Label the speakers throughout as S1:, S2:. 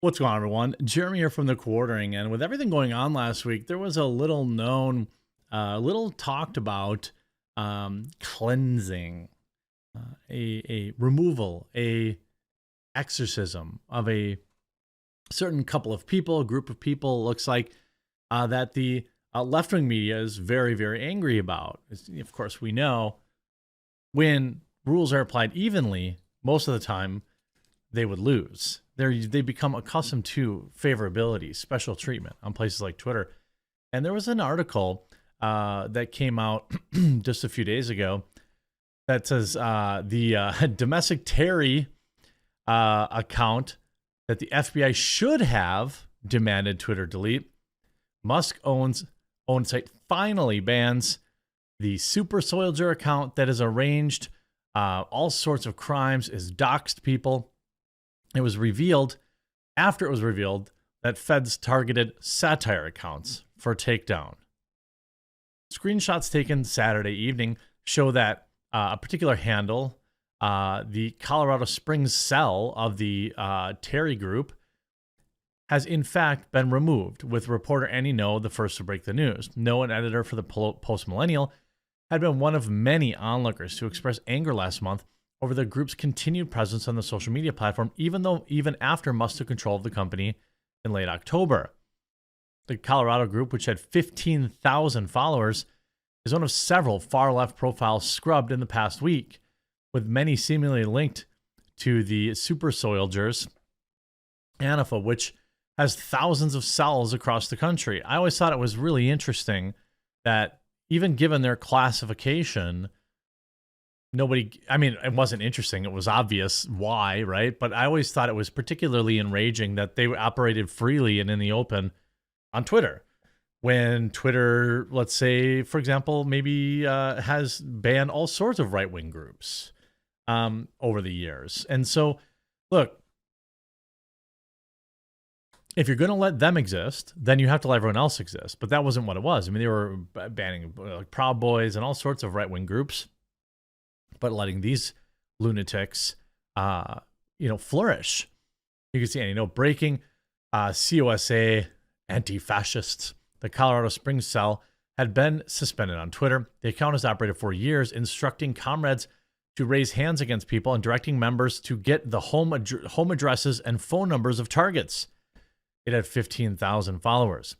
S1: What's going on, everyone? Jeremy here from the Quartering, and with everything going on last week, there was a little known, little talked about cleansing, a removal, a exorcism of a certain couple of people, a group of people. Looks like that the left-wing media is very, very angry about. Of course, we know when rules are applied evenly, most of the time they would lose. They become accustomed to favorability, special treatment on places like Twitter. And there was an article that came out just a few days ago that says the domestic Terry account that the FBI should have demanded Twitter delete. Musk own site finally bans the Super Soldier account that has arranged all sorts of crimes, is doxed people. It was revealed, after it was revealed, that feds targeted satire accounts for takedown. Screenshots taken Saturday evening show that a particular handle, the Colorado Springs cell of the Terry group, has in fact been removed, with reporter Annie No the first to break the news. No, an editor for the Post Millennial, had been one of many onlookers to express anger last month over the group's continued presence on the social media platform, even after Musk took control of the company in late October. The Colorado group, which had 15,000 followers, is one of several far-left profiles scrubbed in the past week, with many seemingly linked to the Super Soldiers, Antifa, which has thousands of cells across the country. I always thought it was really interesting that even given their classification, it wasn't interesting. It was obvious why, right? But I always thought it was particularly enraging that they operated freely and in the open on Twitter. When Twitter, let's say, for example, maybe has banned all sorts of right-wing groups over the years. And so, look, if you're going to let them exist, then you have to let everyone else exist. But that wasn't what it was. I mean, they were banning Proud Boys and all sorts of right-wing groups, but letting these lunatics, flourish. You can see, breaking COSA, anti-fascists. The Colorado Springs cell had been suspended on Twitter. The account has operated for years, instructing comrades to raise hands against people and directing members to get the home addresses and phone numbers of targets. It had 15,000 followers.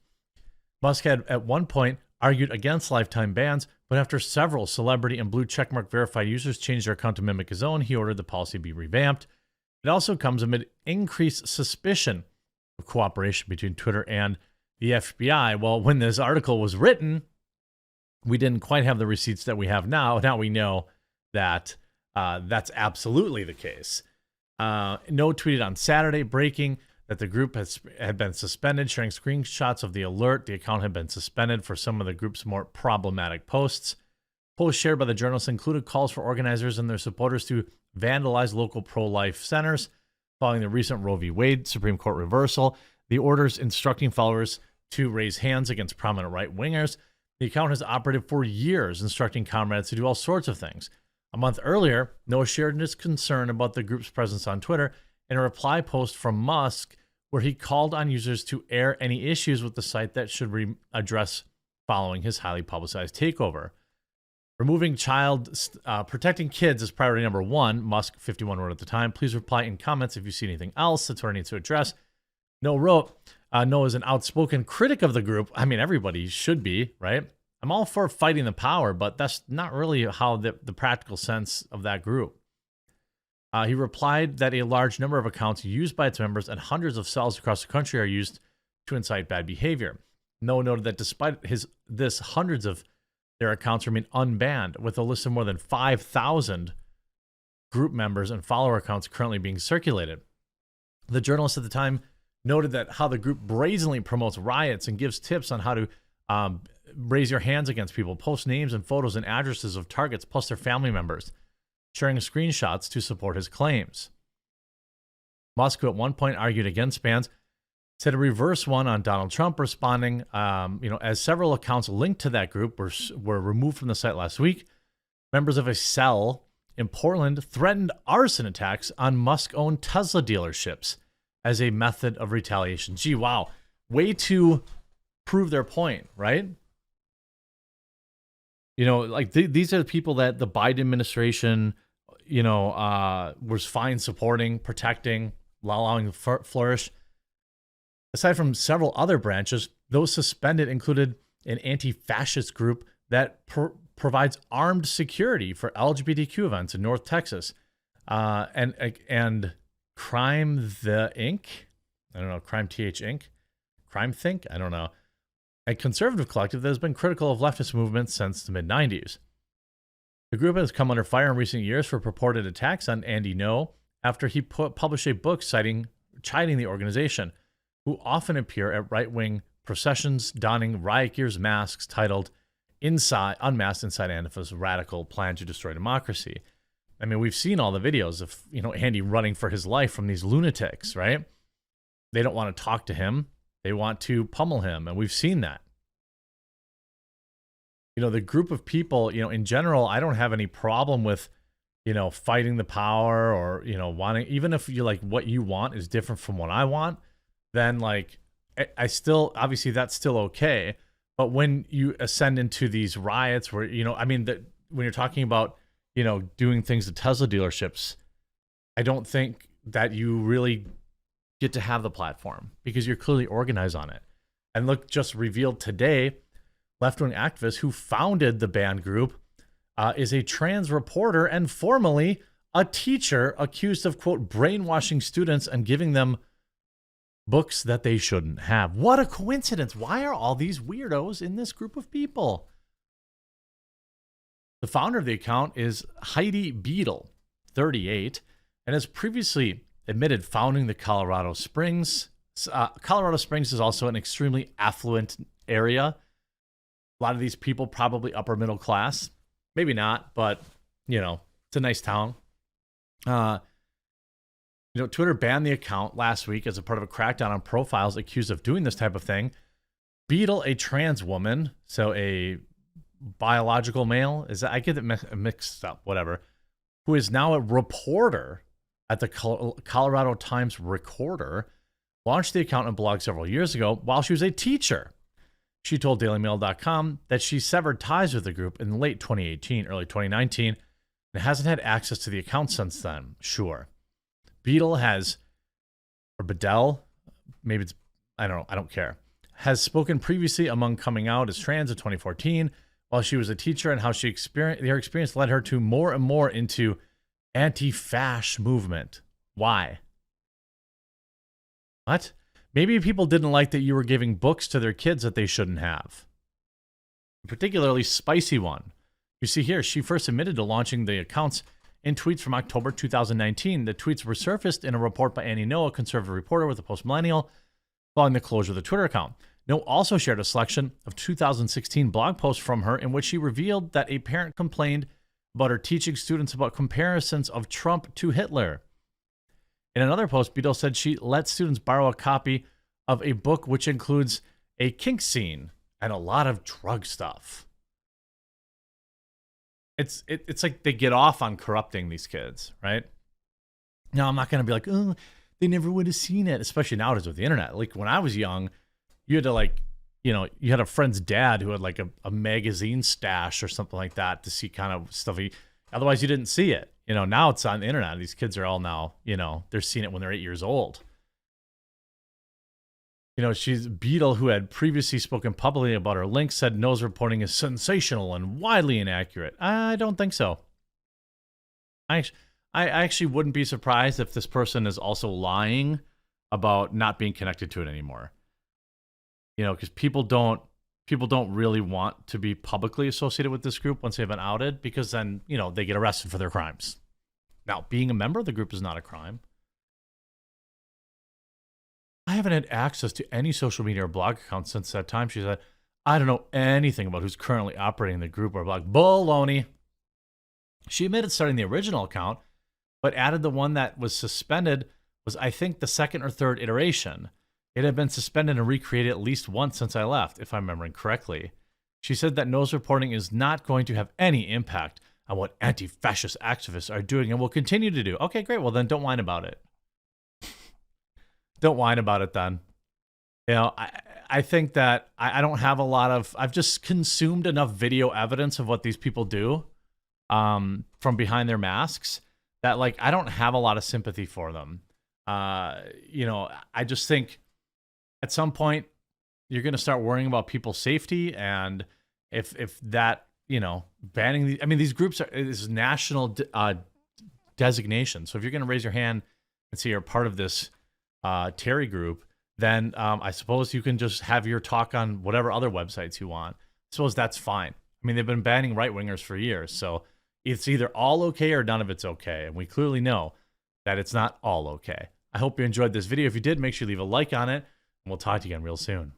S1: Musk had at one point argued against lifetime bans, but after several celebrity and blue checkmark verified users changed their account to mimic his own, he ordered the policy be revamped. It also comes amid increased suspicion of cooperation between Twitter and the FBI. Well, when this article was written, we didn't quite have the receipts that we have now. Now we know that that's absolutely the case. No tweeted on Saturday, breaking that the group had been suspended, sharing screenshots of the alert. The account had been suspended for some of the group's more problematic posts. Posts shared by the journalists included calls for organizers and their supporters to vandalize local pro-life centers following the recent Roe v. Wade Supreme Court reversal. The orders instructing followers to raise hands against prominent right-wingers. The account has operated for years, instructing comrades to do all sorts of things. A month earlier, Noah shared his concern about the group's presence on Twitter in a reply post from Musk, where he called on users to air any issues with the site that should address following his highly publicized takeover. Protecting kids is priority number one, Musk 51 wrote at the time. Please reply in comments if you see anything else that Twitter needs to address. Noah wrote, Noah is an outspoken critic of the group. I mean, everybody should be, right? I'm all for fighting the power, but that's not really how the practical sense of that group. He replied that a large number of accounts used by its members and hundreds of cells across the country are used to incite bad behavior. Noah noted that despite this, hundreds of their accounts remain unbanned, with a list of more than 5,000 group members and follower accounts currently being circulated. The journalist at the time noted that how the group brazenly promotes riots and gives tips on how to raise your hands against people, post names and photos and addresses of targets plus their family members, sharing screenshots to support his claims. Musk, who at one point argued against bans, said a reverse one on Donald Trump, responding, as several accounts linked to that group were removed from the site last week. Members of a cell in Portland threatened arson attacks on Musk-owned Tesla dealerships. as a method of retaliation. Gee, wow. Way to prove their point, right? You know, like these are the people that the Biden administration, was fine supporting, protecting, allowing to flourish. Aside from several other branches, those suspended included an anti-fascist group that provides armed security for LGBTQ events in North Texas, and Crime the Inc. I don't know, Crime TH Inc. Crime Think. I don't know. A conservative collective that has been critical of leftist movements since the mid-90s. The group has come under fire in recent years for purported attacks on Andy Ngo after he published a book chiding the organization, who often appear at right-wing processions donning riot gear's masks titled Unmasked Inside Antifa's Radical Plan to Destroy Democracy. I mean, we've seen all the videos of, Andy running for his life from these lunatics, right? They don't want to talk to him. They want to pummel him, and we've seen that. The group of people, in general, I don't have any problem with, fighting the power or, wanting, even if you like what you want is different from what I want, then like, I still, obviously that's still okay. But when you ascend into these riots where, when you're talking about, doing things at Tesla dealerships, I don't think that you really get to have the platform because you're clearly organized on it. And look, just revealed today, left-wing activist who founded the BANS group is a trans reporter and formerly a teacher accused of, quote, brainwashing students and giving them books that they shouldn't have. What a coincidence. Why are all these weirdos in this group of people? The founder of the account is Heidi Beadle, 38, and has previously admitted founding the Colorado Springs. Colorado Springs is also an extremely affluent area. A lot of these people probably upper middle class. Maybe not, but, it's a nice town. Twitter banned the account last week as a part of a crackdown on profiles accused of doing this type of thing. Beadle, a trans woman, so a biological male, I get it mixed up, whatever, who is now a reporter at the Colorado Times Recorder, launched the account and blog several years ago while she was a teacher. She told DailyMail.com that she severed ties with the group in late 2018, early 2019, and hasn't had access to the account since then. Sure. Beadle or Bedell, maybe it's, I don't care, has spoken previously among coming out as trans in 2014 while she was a teacher, and how her experience led her to more and more into anti-fash movement. Why? What? Maybe people didn't like that you were giving books to their kids that they shouldn't have. A particularly spicy one. You see here, she first admitted to launching the accounts in tweets from October 2019. The tweets were surfaced in a report by Andy Ngo, a conservative reporter with the Post Millennial, following the closure of the Twitter account. Ngo also shared a selection of 2016 blog posts from her in which she revealed that a parent complained about her teaching students about comparisons of Trump to Hitler. In another post, Beadle said she let students borrow a copy of a book which includes a kink scene and a lot of drug stuff. It's like they get off on corrupting these kids, right? Now, I'm not going to be like, oh, they never would have seen it, especially nowadays with the internet. Like when I was young, you had to you had a friend's dad who had like a magazine stash or something like that to see kind of stuff. Otherwise, you didn't see it. Now it's on the internet. These kids are all now, they're seeing it when they're 8 years old. She's Beadle, who had previously spoken publicly about her links, said Ngo's reporting is sensational and widely inaccurate. I don't think so. I actually wouldn't be surprised if this person is also lying about not being connected to it anymore. Because people don't really want to be publicly associated with this group once they've been outed, because then, they get arrested for their crimes. Now, being a member of the group is not a crime. I haven't had access to any social media or blog accounts since that time. She said, I don't know anything about who's currently operating the group or blog. Baloney. She admitted starting the original account, but added the one that was suspended was, I think, the second or third iteration. It had been suspended and recreated at least once since I left, if I'm remembering correctly. She said that Ngo's reporting is not going to have any impact on what anti-fascist activists are doing and will continue to do. Okay, great. Well, then don't whine about it. don't whine about it then. You know, I think that I don't have a lot of, I've just consumed enough video evidence of what these people do from behind their masks that, like, I don't have a lot of sympathy for them. You know, I just think at some point you're going to start worrying about people's safety. And if that, you know, banning the, I mean, these groups are, is national designation. So if you're going to raise your hand and say you're part of this Terry group, then I suppose you can just have your talk on whatever other websites you want. I suppose that's fine. I mean, they've been banning right-wingers for years. So it's either all okay or none of it's okay. And we clearly know that it's not all okay. I hope you enjoyed this video. If you did, make sure you leave a like on it. And we'll talk to you again real soon.